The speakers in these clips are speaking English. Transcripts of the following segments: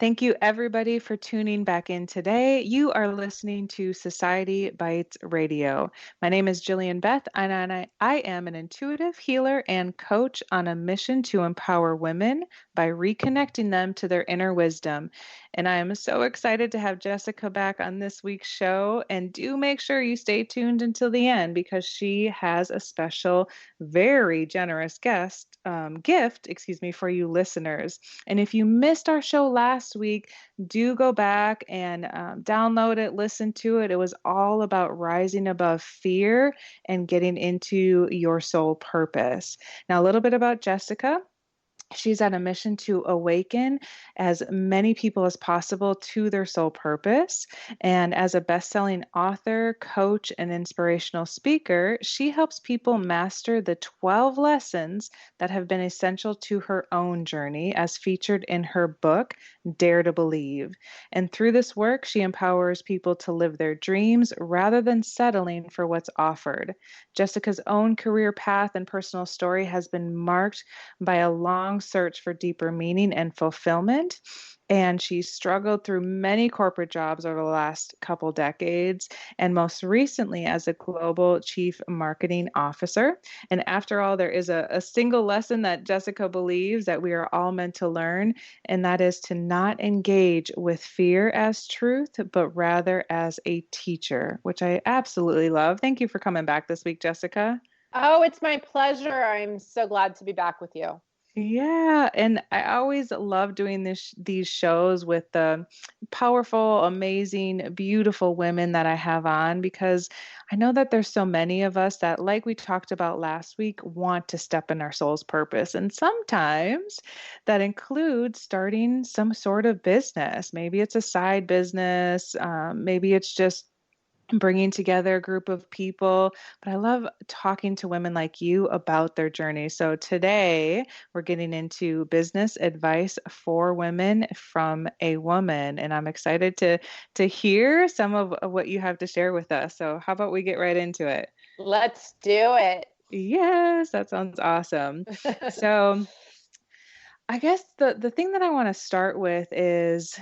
Thank you, everybody, for tuning back in today. You are listening to Society Bites Radio. My name is Jillian Beth, and I am an intuitive healer and coach on a mission to empower women by reconnecting them to their inner wisdom. And I am so excited to have Jes-sica back on this week's show. And do make sure you stay tuned until the end because she has a special, very generous gift, for you listeners. And if you missed our show last week, do go back and download it, listen to it. It was all about rising above fear and getting into your soul purpose. Now, a little bit about Jes-sica. She's on a mission to awaken as many people as possible to their soul purpose. And as a best-selling author, coach, and inspirational speaker, she helps people master the 12 lessons that have been essential to her own journey, as featured in her book, Dare to Believe. And through this work, she empowers people to live their dreams rather than settling for what's offered. Jes-sica's own career path and personal story has been marked by a long search for deeper meaning and fulfillment. And she struggled through many corporate jobs over the last couple decades, and most recently as a global chief marketing officer. And after all, there is a single lesson that Jes-sica believes that we are all meant to learn, and that is to not engage with fear as truth, but rather as a teacher, which I absolutely love. Thank you for coming back this week, Jes-sica. Oh, it's my pleasure. I'm so glad to be back with you. Yeah, and I always love doing these shows with the powerful, amazing, beautiful women that I have on because I know that there's so many of us that, like we talked about last week, want to step in our soul's purpose. And sometimes that includes starting some sort of business. Maybe it's a side business, maybe it's just bringing together a group of people. But I love talking to women like you about their journey. So today we're getting into business advice for women from a woman, and I'm excited to hear some of what you have to share with us. So how about we get right into it? Let's do it. Yes, that sounds awesome. So I guess the thing that I want to start with is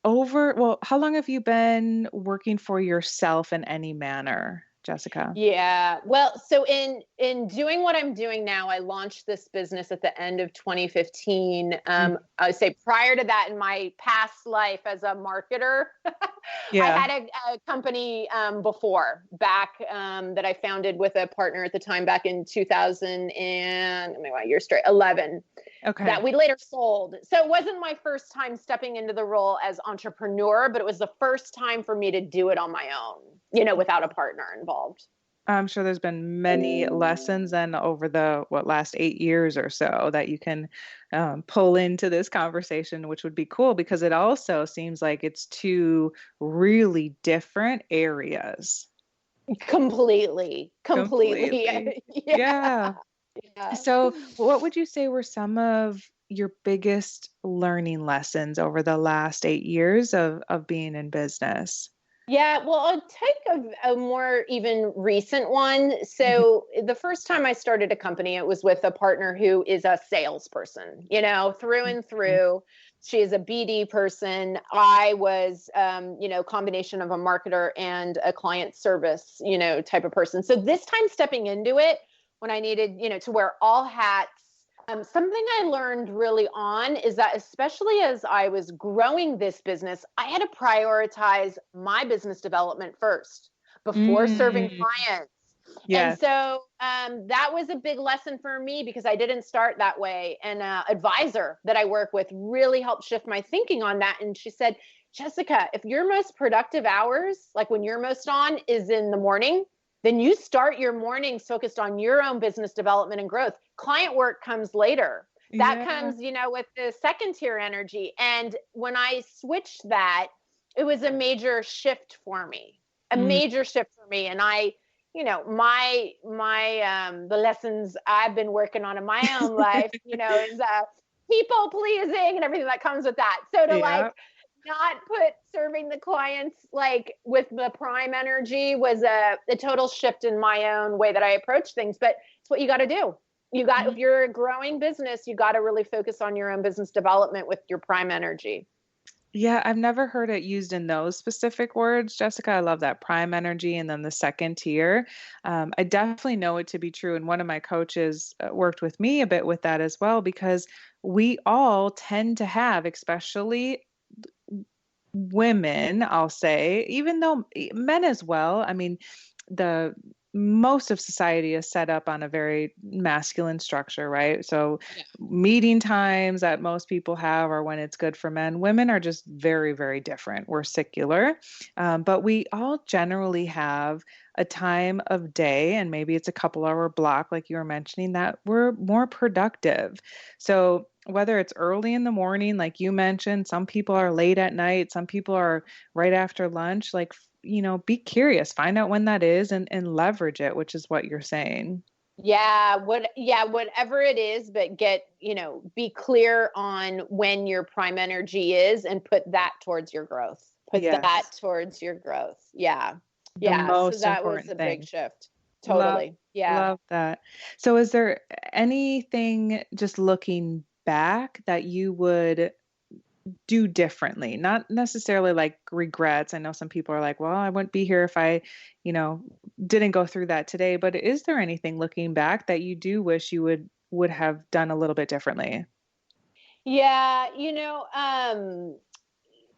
how long have you been working for yourself in any manner, Jes-sica? Yeah. Well, so in doing what I'm doing now, I launched this business at the end of 2015. I would say prior to that, in my past life as a marketer, I Yeah. had a company before back that I founded with a partner at the time back in 2000 and oh my God, year straight 11. Okay. That we later sold. So it wasn't my first time stepping into the role as entrepreneur, but it was the first time for me to do it on my own, without a partner involved. I'm sure there's been many lessons and over the last 8 years or so that you can pull into this conversation, which would be cool because it also seems like it's two really different areas. Completely. Completely. Yeah. Yeah. So, what would you say were some of your biggest learning lessons over the last 8 years of being in business? Yeah, well, I'll take a more even recent one. So the first time I started a company, it was with a partner who is a salesperson, through and through. She is a BD person. I was, combination of a marketer and a client service, type of person. So this time stepping into it when I needed, to wear all hats. Something I learned really on is that, especially as I was growing this business, I had to prioritize my business development first before serving clients. Yes. And so that was a big lesson for me because I didn't start that way. And an advisor that I work with really helped shift my thinking on that. And she said, Jes-sica, if your most productive hours, like when you're most on, is in the morning, then you start your mornings focused on your own business development and growth. Client work comes later. That comes, with the second tier energy. And when I switched that, it was a major shift for me, And I, the lessons I've been working on in my own life, is people pleasing and everything that comes with that. So to not put serving the clients like with the prime energy was a total shift in my own way that I approach things, but it's what you got to do. If you're a growing business, you got to really focus on your own business development with your prime energy. Yeah, I've never heard it used in those specific words, Jessica. I love that prime energy and then the second tier. I definitely know it to be true. And one of my coaches worked with me a bit with that as well, because we all tend to have, especially women, I'll say, even though men as well. I mean, the most of society is set up on a very masculine structure, right? So Yeah. meeting times that most people have are when it's good for men. Women are just very, very different. We're secular, but we all generally have a time of day, and maybe it's a couple hour block, like you were mentioning, that we're more productive. So whether it's early in the morning, like you mentioned, some people are late at night, some people are right after lunch, like, be curious, find out when that is and leverage it, which is what you're saying. Yeah, whatever it is, but be clear on when your prime energy is and put that towards your growth. Put that Yes. towards your growth. Yeah. The Yeah. So most that was important a big thing. shift. Love, Totally. Yeah. love that. So is there anything, just looking back, that you would do differently? Not necessarily like regrets. I know some people are like, well, I wouldn't be here if I, you know, didn't go through that today. But is there anything looking back that you do wish you would have done a little bit differently? Yeah.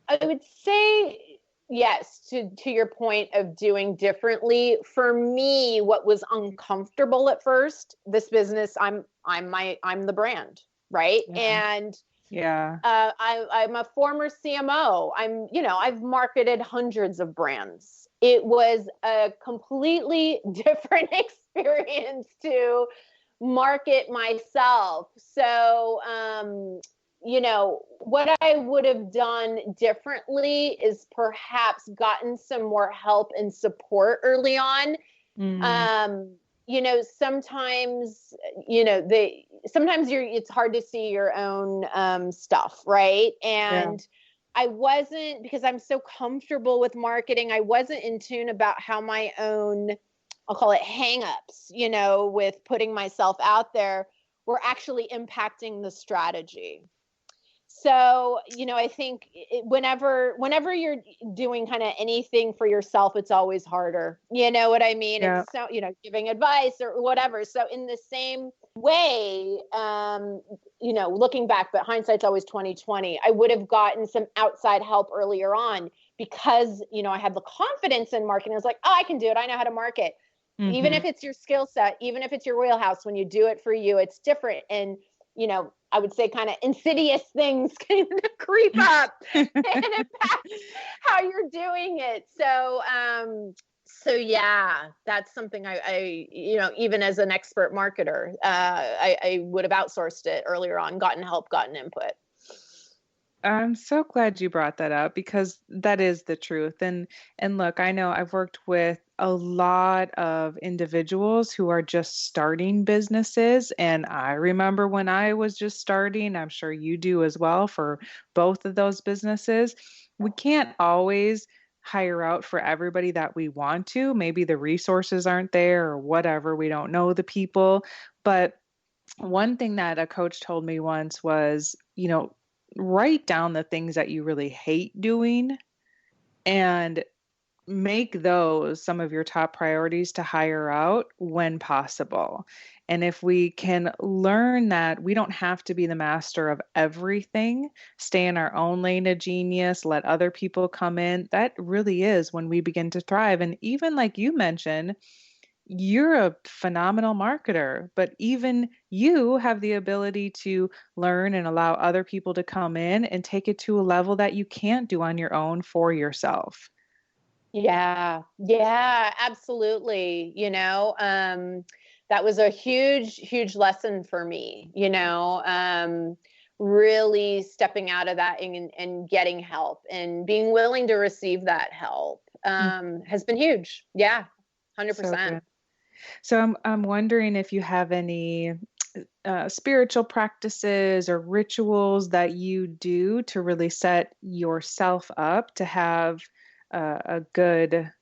I would say yes to your point of doing differently. For me, what was uncomfortable at first, this business, I'm the brand, right? Yeah. And Yeah. I'm a former CMO. I've marketed hundreds of brands. It was a completely different experience to market myself. So, what I would have done differently is perhaps gotten some more help and support early on. Mm, um sometimes sometimes it's hard to see your own stuff, right? yeah. And I wasn't, because I'm so comfortable with marketing, I wasn't in tune about how my own, I'll call it hangups, with putting myself out there, were actually impacting the strategy. So, I think whenever you're doing kind of anything for yourself, it's always harder. You know what I mean? Yeah. It's so, giving advice or whatever. So in the same way, looking back, but hindsight's always 2020. I would have gotten some outside help earlier on because, I had the confidence in marketing. I was like, oh, I can do it. I know how to market. Even Hmm. if it's your skill set, even if it's your wheelhouse, when you do it for you, it's different. And I would say kind of insidious things can creep up and impact how you're doing it. So yeah, that's something I even as an expert marketer, I would have outsourced it earlier on, gotten help, gotten input. I'm so glad you brought that up, because that is the truth. And look, I know I've worked with a lot of individuals who are just starting businesses, and I remember when I was just starting, I'm sure you do as well for both of those businesses. We can't always hire out for everybody that we want to. Maybe the resources aren't there or whatever. We don't know the people, but one thing that a coach told me once was, write down the things that you really hate doing and make those some of your top priorities to hire out when possible. And if we can learn that we don't have to be the master of everything, stay in our own lane of genius, let other people come in, that really is when we begin to thrive. And even like you mentioned, you're a phenomenal marketer, but even you have the ability to learn and allow other people to come in and take it to a level that you can't do on your own for yourself. Yeah, absolutely. That was a huge, huge lesson for me, really stepping out of that and getting help and being willing to receive that help Mm, has been huge. Yeah, so 100%. good. So I'm wondering if you have any spiritual practices or rituals that you do to really set yourself up to have a good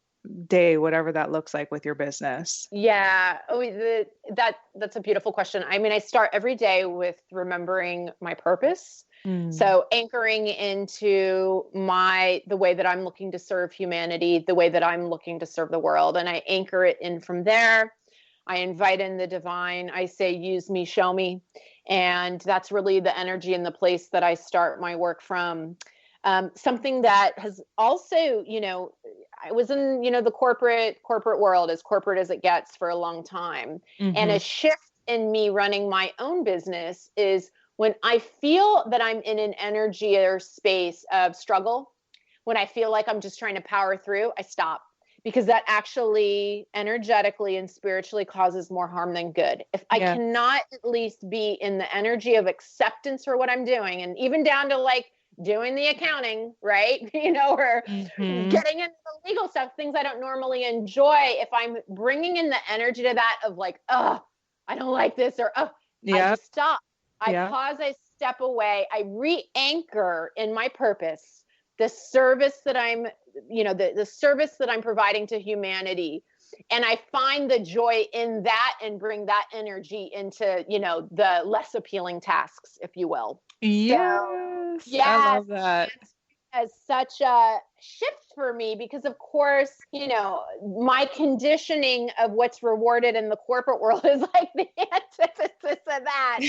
day, whatever that looks like with your business. Yeah. Oh, that's a beautiful question. I mean, I start every day with remembering my purpose. Mm. So anchoring into the way that I'm looking to serve humanity, the way that I'm looking to serve the world. And I anchor it in from there. I invite in the divine. I say, use me, show me. And that's really the energy and the place that I start my work from. Something that has also, I was in, the corporate world, as corporate as it gets, for a long time. And a Mhm. shift in me running my own business is when I feel that I'm in an energy or space of struggle, when I feel like I'm just trying to power through, I stop, because that actually energetically and spiritually causes more harm than good. If I Yeah. cannot at least be in the energy of acceptance for what I'm doing, and even down to like doing the accounting, right? Or Mhm. getting into the legal stuff, things I don't normally enjoy, if I'm bringing in the energy to that of like, oh, I don't like this, or oh, I Yep. just stop. I Yep. pause, I step away, I re-anchor in my purpose, the service that I'm, the service that I'm providing to humanity. And I find the joy in that and bring that energy into, the less appealing tasks, if you will. So, Yes. I yes, love that. as such a shift for me, because of course, my conditioning of what's rewarded in the corporate world is like the antithesis of that.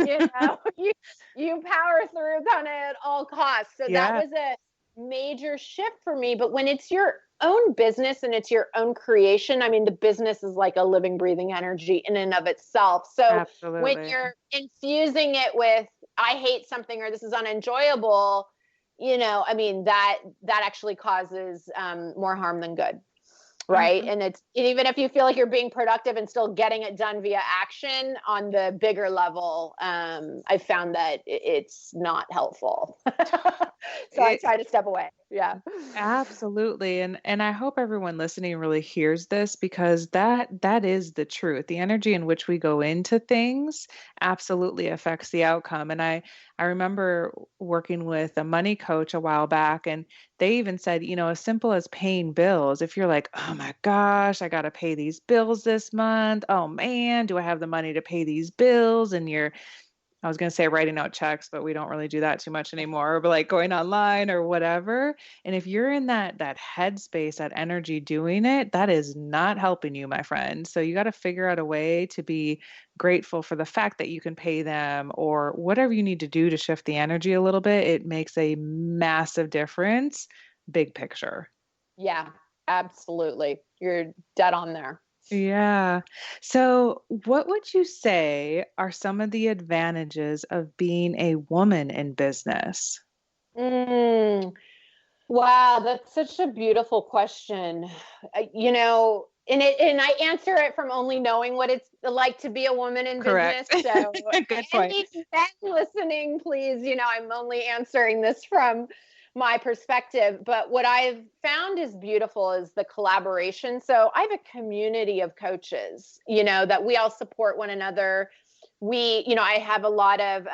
You power through kind of at all costs. So that Yeah. was a major shift for me. But when it's your own business and it's your own creation, I mean, the business is like a living, breathing energy in and of itself. So when Absolutely. you're infusing it with, I hate something, or this is unenjoyable, I mean, that actually causes more harm than good, right? Mhm. And even if you feel like you're being productive and still getting it done via action on the bigger level, I found that it's not helpful. So I It try to step away. Yeah. Absolutely. And I hope everyone listening really hears this, because that is the truth. The energy in which we go into things absolutely affects the outcome. And I remember working with a money coach a while back, and they even said, as simple as paying bills. If you're like, "Oh my gosh, I got to pay these bills this month. Oh man, do I have the money to pay these bills?" And you're I was gonna say writing out checks, but we don't really do that too much anymore, but, like, going online or whatever, and if you're in that headspace, that energy doing it, that is not helping you, my friend, so you gotta figure out a way to be grateful for the fact that you can pay them, or whatever you need to do to shift the energy a little bit. It makes a massive difference, big picture. Yeah, absolutely. You're dead on there. Yeah. So, what would you say are some of the advantages of being a woman in business? Mm, wow, that's such a beautiful question. And I answer it from only knowing what it's like to be a woman in Correct. business. So Good point. any men listening, please, I'm only answering this from my perspective. But what I've found is beautiful is the collaboration. So I have a community of coaches, that we all support one another. I have a lot of,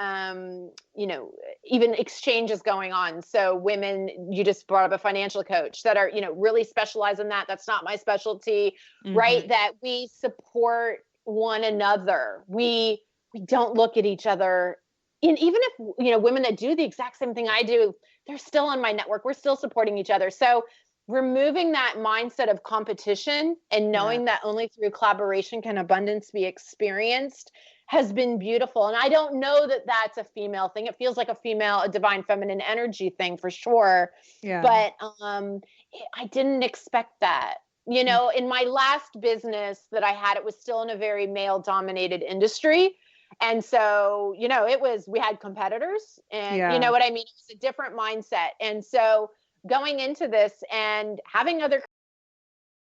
even exchanges going on. So women, you just brought up a financial coach that are, really specialized in that. That's not my specialty, right? Mhm. That we support one another. We don't look at each other. And even if, women that do the exact same thing I do, they're still on my network. We're still supporting each other. So removing that mindset of competition and Yeah. knowing that only through collaboration can abundance be experienced has been beautiful. And I don't know that that's a female thing. It feels like a divine feminine energy thing for sure. Yeah. But I didn't expect that. Mm. In my last business that I had, it was still in a very male dominated industry. And so, we had competitors, and you know Yeah. what I mean? It was a different mindset. And so going into this and having other